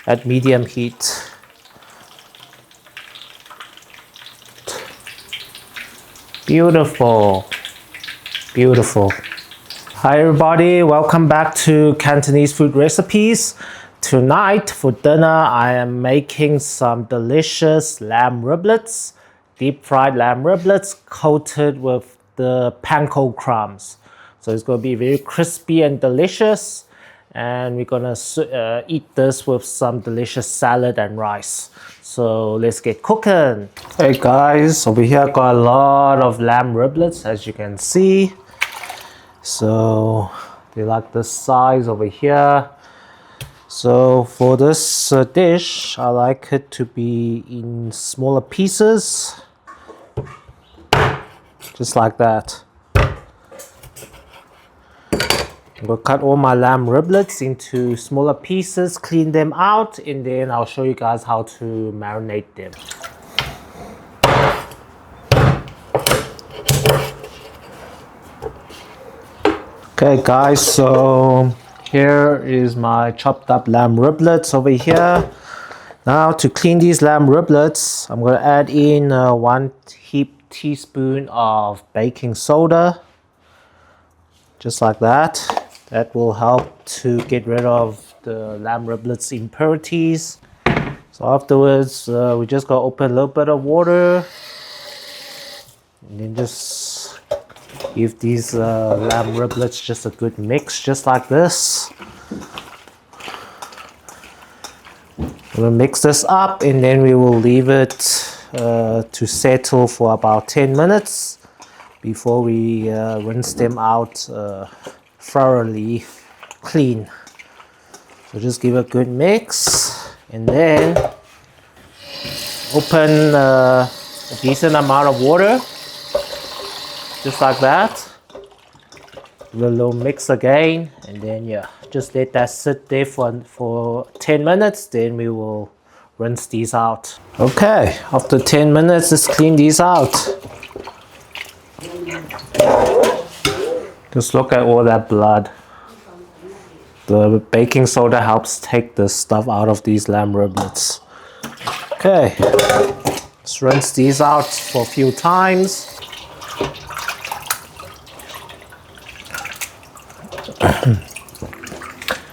at medium heat. Beautiful, beautiful. Hi everybody, welcome back to Cantonese food recipes. Tonight for dinner I am making some delicious lamb riblets, deep fried lamb riblets coated with the panko crumbs. So it's going to be very crispy and delicious, and we're going to eat this with some delicious salad and rice. So let's get cooking. Hey guys, over here I got a lot of lamb riblets, as you can see. So they like this size over here. So for this dish, I like it to be in smaller pieces, just like that. I'm going to cut all my lamb riblets into smaller pieces, clean them out, and then I'll show you guys how to marinate them. Okay guys, so here is my chopped up lamb riblets over here. Now to clean these lamb riblets, I'm going to add in 1 heaped teaspoon of baking soda, just like that. That will help to get rid of the lamb riblets impurities. So afterwards, we just got to open a little bit of water and then just give these lamb riblets just a good mix, just like this. We'll mix this up and then we will leave it to settle for about 10 minutes before we rinse them out thoroughly clean. So just give a good mix and then open a decent amount of water, just like that. Give a little mix again, and then yeah, just let that sit there for 10 minutes, then we will rinse these out. Okay, after 10 minutes, let's clean these out. Just look at all that blood. The baking soda helps take the stuff out of these lamb riblets. Okay, let's rinse these out for a few times.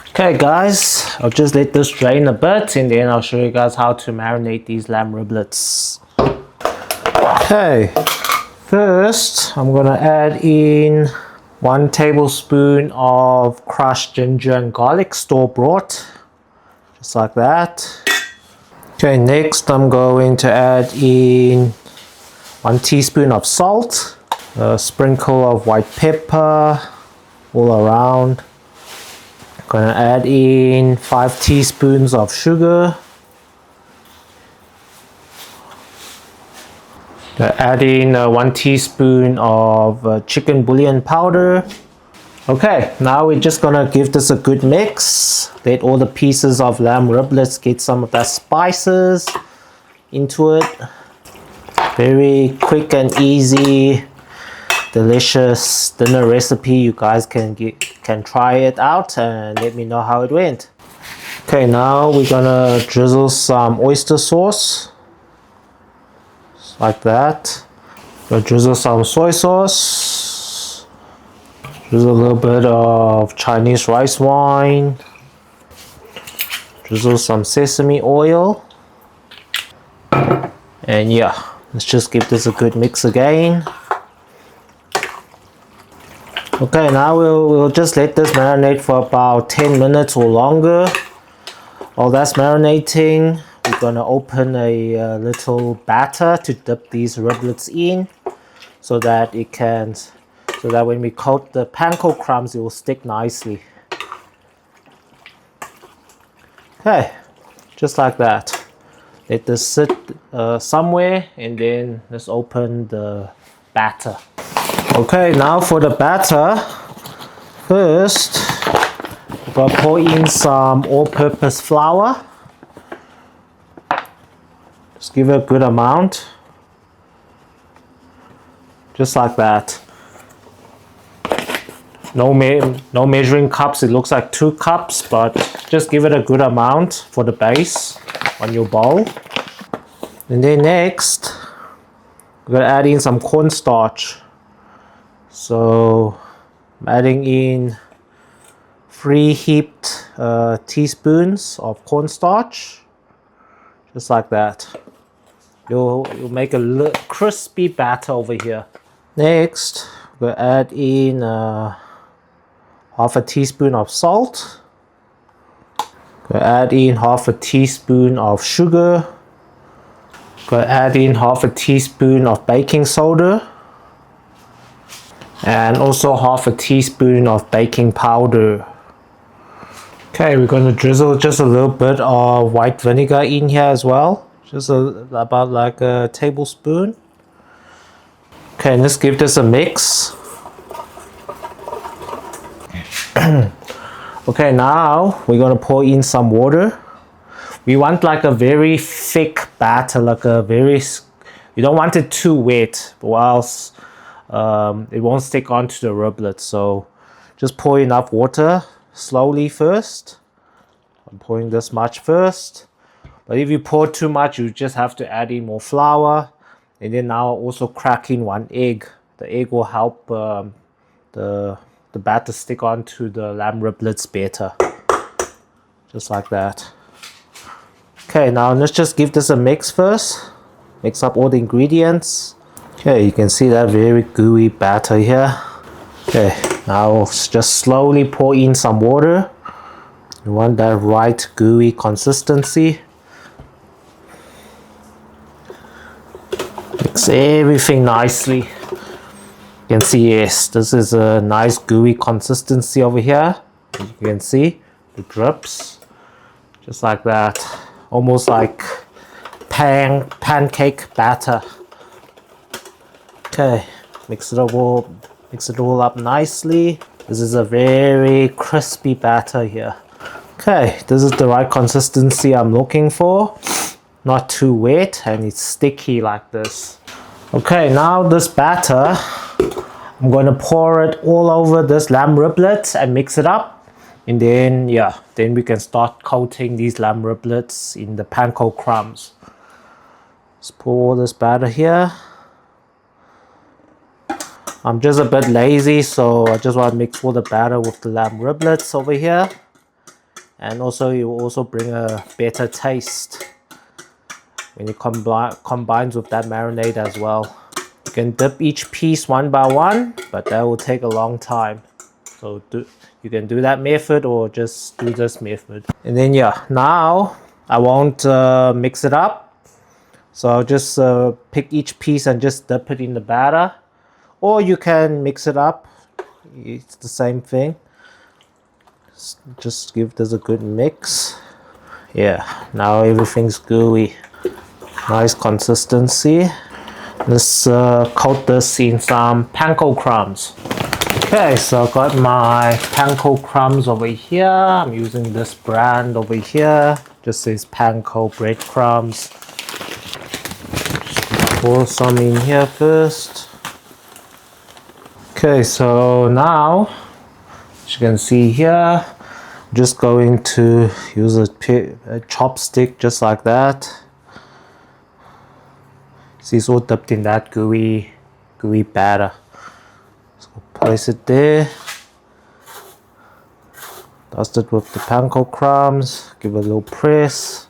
Okay guys, I'll just let this drain a bit and then I'll show you guys how to marinate these lamb riblets. Okay, first I'm gonna add in 1 tablespoon of crushed ginger and garlic store-bought, just like that. Okay, next I'm going to add in 1 teaspoon of salt, a sprinkle of white pepper all around. I'm gonna add in 5 teaspoons of sugar. Add in 1 teaspoon of chicken bouillon powder. Okay, now we're just gonna give this a good mix. Let all the pieces of lamb riblets get some of that spices into it. Very quick and easy, delicious dinner recipe. You guys can try it out and let me know how it went. Okay, now we're gonna drizzle some oyster sauce. Like that. We'll drizzle some soy sauce, drizzle a little bit of Chinese rice wine, drizzle some sesame oil, and yeah, let's just give this a good mix again. Okay, now we'll just let this marinate for about 10 minutes or longer. While that's marinating, we're gonna open a little batter to dip these riblets in, so that when we coat the panko crumbs, it will stick nicely. Okay, just like that. Let this sit somewhere, and then let's open the batter. Okay, now for the batter. First, we're gonna pour in some all-purpose flour. Just give it a good amount, just like that. no measuring cups. It looks like 2 cups, but just give it a good amount for the base on your bowl. And then next, we're gonna add in some cornstarch. So I'm adding in 3 heaped teaspoons of cornstarch, just like that. You'll make a crispy batter over here. Next, we'll add in half a teaspoon of salt. We'll add in half a teaspoon of sugar. We'll add in half a teaspoon of baking soda. And also half a teaspoon of baking powder. Okay, we're going to drizzle just a little bit of white vinegar in here as well. Just about like a tablespoon. Okay, let's give this a mix. Okay, now we're going to pour in some water. We want like a very thick batter, like a very, you don't want it too wet, or else it won't stick onto the riblets. So just pour enough water slowly first. I'm pouring this much first. But if you pour too much, you just have to add in more flour. And then now also crack in 1 egg. The egg will help the batter stick onto the lamb riblets better. Just like that. Okay, now let's just give this a mix first. Mix up all the ingredients. Okay, you can see that very gooey batter here. Okay, now just slowly pour in some water. You want that right gooey consistency. Mix everything nicely. You can see, yes, this is a nice gooey consistency over here. As you can see, the drips, just like that. Almost like pancake batter. Okay, mix it all up nicely. This is a very crispy batter here. Okay, this is the right consistency I'm looking for. Not too wet and it's sticky like this. Okay, now this batter, I'm going to pour it all over this lamb riblet and mix it up. And then, yeah, then we can start coating these lamb riblets in the panko crumbs. Let's pour all this batter here. I'm just a bit lazy, so I just want to mix all the batter with the lamb riblets over here. And also, it will also bring a better taste when it combines with that marinade as well. You can dip each piece one by one, but that will take a long time. So you can do that method or just do this method. And then yeah, now I won't mix it up. So I'll just pick each piece and just dip it in the batter. Or you can mix it up. It's the same thing. Just give this a good mix. Yeah, now everything's gooey. Nice consistency. Let's coat this in some panko crumbs. Okay, so I've got my panko crumbs over here. I'm using this brand over here. Just says Panko breadcrumbs. Just pour some in here first. Okay, so now, as you can see here, I'm just going to use a chopstick just like that. See, it's all dipped in that gooey batter. Place it there. Dust it with the panko crumbs. Give it a little press.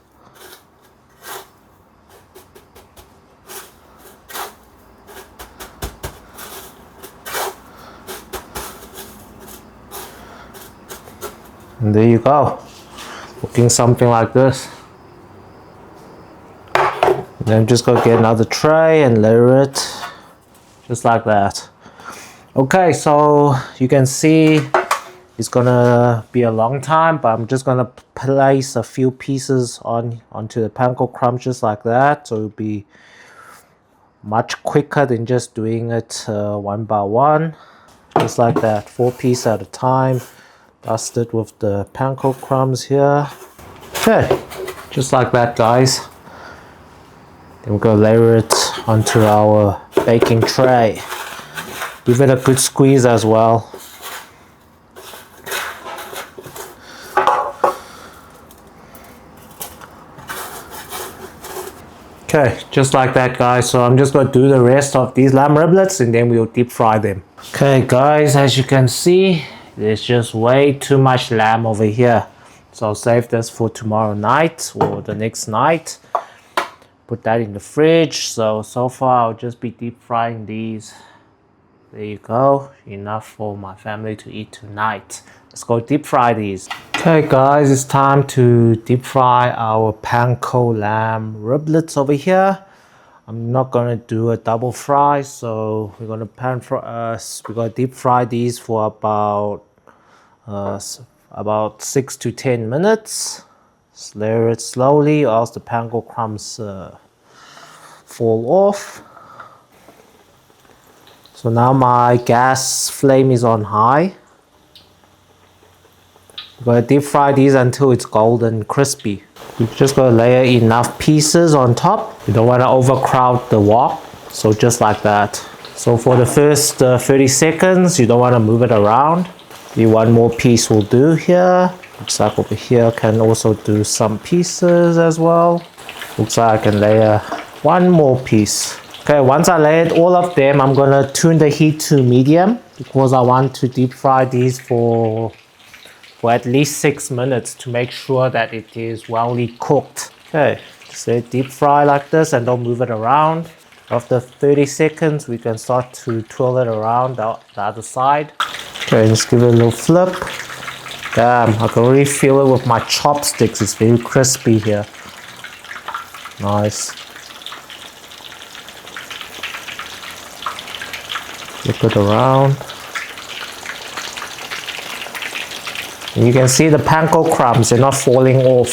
And there you go. Looking something like this. And then just go get another tray and layer it just like that. Okay, so you can see it's gonna be a long time, but I'm just gonna place a few pieces onto the panko crumbs just like that, so it'll be much quicker than just doing it one by one. Just like that, 4 pieces at a time. Dust it with the panko crumbs here. Okay, just like that, guys. Then we're gonna layer it onto our baking tray. Give it a good squeeze as well. Okay, just like that, guys. So I'm just going to do the rest of these lamb riblets and then we'll deep fry them. Okay, guys, as you can see, there's just way too much lamb over here. So I'll save this for tomorrow night or the next night. Put that in the fridge. So far I'll just be deep frying these. There you go. Enough for my family to eat tonight. Let's go deep fry these. Okay guys, it's time to deep fry our panko lamb riblets over here. I'm not gonna do a double fry, so we're gonna we're gonna deep fry these for about 6 to 10 minutes. Stir it slowly, or else the panko crumbs fall off. So now my gas flame is on high. We're going to deep fry these until it's golden crispy. We're just going to layer enough pieces on top. You don't want to overcrowd the wok, so just like that. So for the first 30 seconds, you don't want to move it around. One more piece will do here. Looks like over here can also do some pieces as well. Looks like I can layer one more piece. Okay, once I layered all of them, I'm going to tune the heat to medium because I want to deep fry these for at least 6 minutes to make sure that it is well cooked. Okay, so deep fry like this and don't move it around. After 30 seconds, we can start to twirl it around the other side. Okay, just give it a little flip. Damn, I can really feel it with my chopsticks. It's very crispy here. Nice. Flip it around. And you can see the panko crumbs, they're not falling off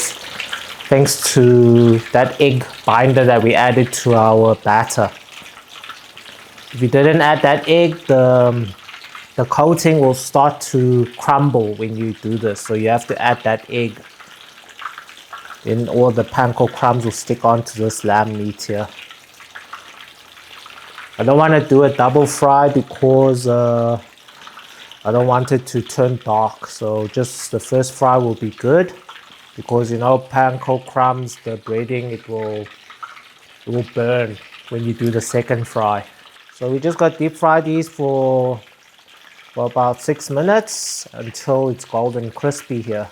thanks to that egg binder that we added to our batter. If you didn't add that egg, the coating will start to crumble when you do this. So you have to add that egg. Then all the panko crumbs will stick onto this lamb meat here. I don't want to do a double fry because I don't want it to turn dark. So just the first fry will be good because you know panko crumbs, the breading, it will burn when you do the second fry. So we just got deep fry these for about 6 minutes until it's golden crispy here.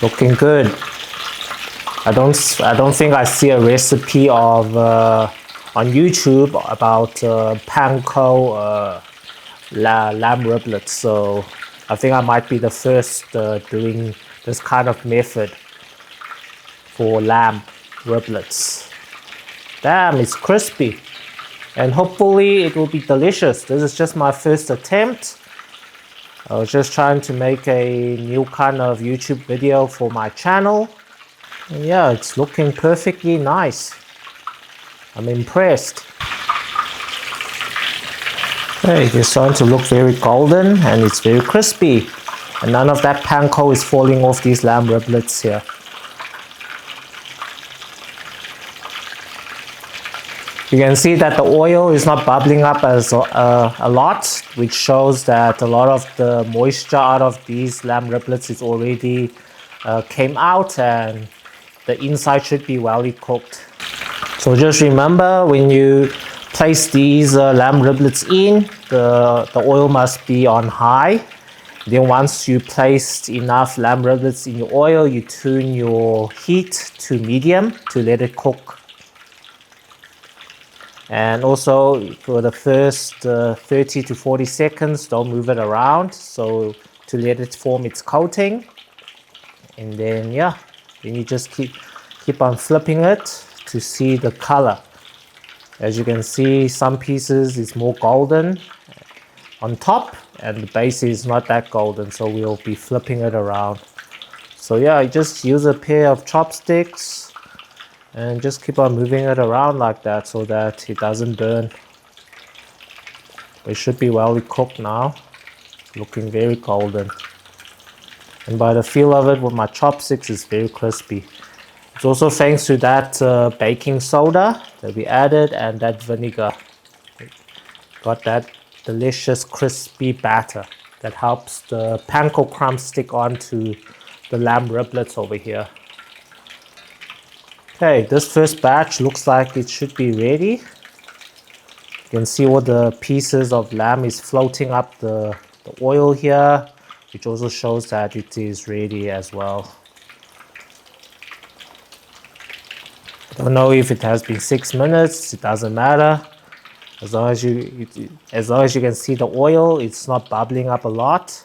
Looking good. I don't think I see a recipe of on YouTube about panko lamb riblets, so I think I might be the first doing this kind of method for lamb riblets. Damn, it's crispy. And hopefully it will be delicious. This is just my first attempt. I was just trying to make a new kind of YouTube video for my channel. And yeah, it's looking perfectly nice. I'm impressed. Okay, it's starting to look very golden and it's very crispy. And none of that panko is falling off these lamb riblets here. You can see that the oil is not bubbling up as a lot, which shows that a lot of the moisture out of these lamb riblets is already came out and the inside should be well cooked. So just remember, when you place these lamb riblets in, the oil must be on high. Then once you place enough lamb riblets in your oil, you tune your heat to medium to let it cook. And also for the first 30 to 40 seconds, don't move it around, so to let it form its coating. And then yeah, then you just keep on flipping it to see the color. As you can see, some pieces is more golden on top and the base is not that golden, so we'll be flipping it around. So yeah, just use a pair of chopsticks and just keep on moving it around like that so that it doesn't burn. It should be well cooked now, looking very golden. And by the feel of it with my chopsticks, it's very crispy. It's also thanks to that baking soda that we added and that vinegar. Got that delicious crispy batter that helps the panko crumbs stick onto the lamb riblets over here. Okay, this first batch looks like it should be ready. You can see all the pieces of lamb is floating up the oil here, which also shows that it is ready as well. I don't know if it has been 6 minutes, it doesn't matter. As long as you can see the oil, it's not bubbling up a lot,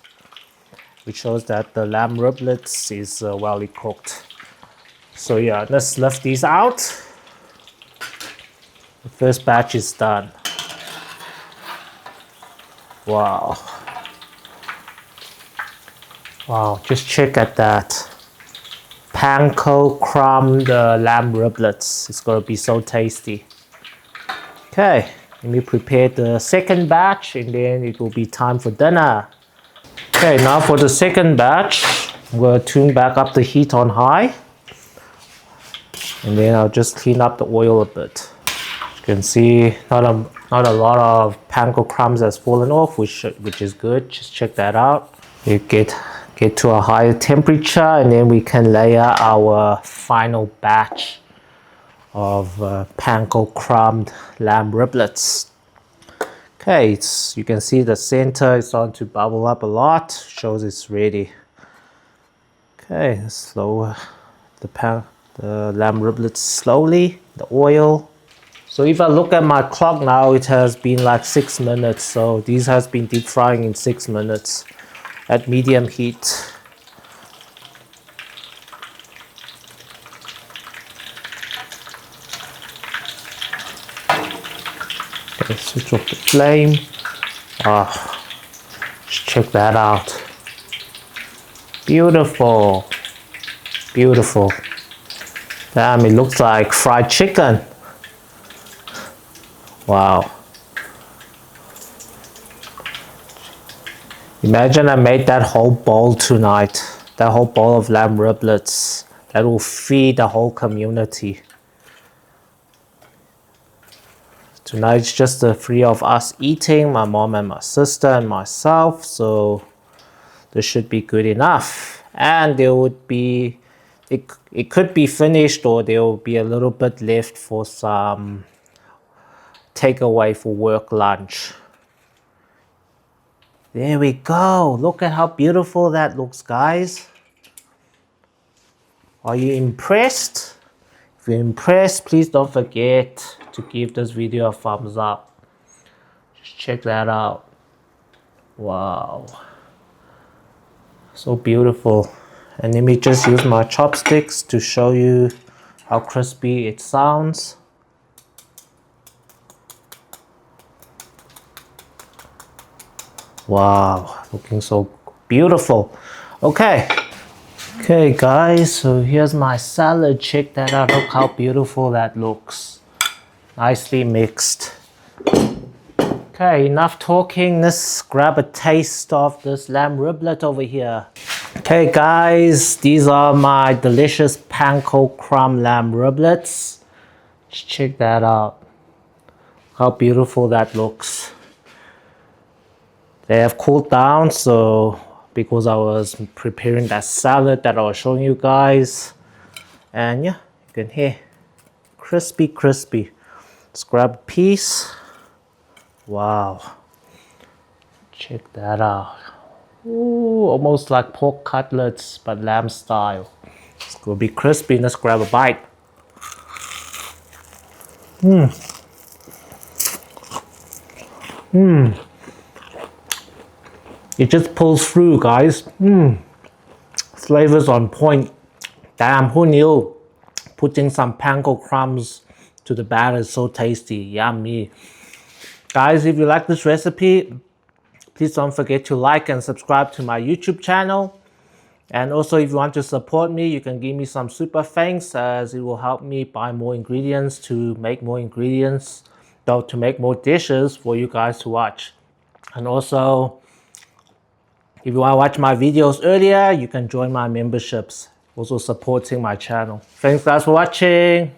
which shows that the lamb riblets is well cooked. So yeah, let's lift these out. The first batch is done. Wow. Wow, just check at that. Panko crumbed lamb riblets. It's gonna be so tasty. Okay, let me prepare the second batch and then it will be time for dinner. Okay, now for the second batch, I'm gonna tune back up the heat on high. And then I'll just clean up the oil a bit. You can see not a lot of panko crumbs has fallen off, which is good. Just check that out. You get to a higher temperature and then we can layer our final batch of panko crumbed lamb riblets. Okay, you can see the center is starting to bubble up a lot, shows it's ready. Okay, let's lower the lamb riblets slowly, the oil. So if I look at my clock now, it has been like 6 minutes. So these has been deep frying in 6 minutes at medium heat. Okay, switch off the flame. Just check that out. Beautiful, beautiful. Damn, it looks like fried chicken. Wow. Imagine I made that whole bowl tonight. That whole bowl of lamb riblets. That will feed the whole community. Tonight's just the three of us eating, my mom and my sister and myself, so this should be good enough. And there would be, it could be finished or there will be a little bit left for some takeaway for work lunch. There we go. Look at how beautiful that looks, guys. Are you impressed? If you're impressed, please don't forget to give this video a thumbs up. Just check that out. Wow. So beautiful. And let me just use my chopsticks to show you how crispy it sounds. Wow, looking so beautiful. Okay. Okay guys, so here's my salad. Check that out. Look how beautiful that looks. Nicely mixed. Okay, enough talking. Let's grab a taste of this lamb riblet over here. Okay guys, these are my delicious panko crumb lamb riblets. Just check that out. How beautiful that looks. They have cooled down, so because I was preparing that salad that I was showing you guys. And yeah, you can hear crispy, crispy. Let's grab a piece. Wow. Check that out. Ooh, almost like pork cutlets, but lamb style. It's gonna be crispy. Let's grab a bite. It just pulls through, guys. Flavors on point. Damn, who knew? Putting some panko crumbs to the batter is so tasty. Yummy. Guys, if you like this recipe, please don't forget to like and subscribe to my YouTube channel. And also, if you want to support me, you can give me some super thanks, as it will help me buy more ingredients to make more ingredients, though, to make more dishes for you guys to watch. And also, if you want to watch my videos earlier, you can join my memberships, also supporting my channel. Thanks guys for watching.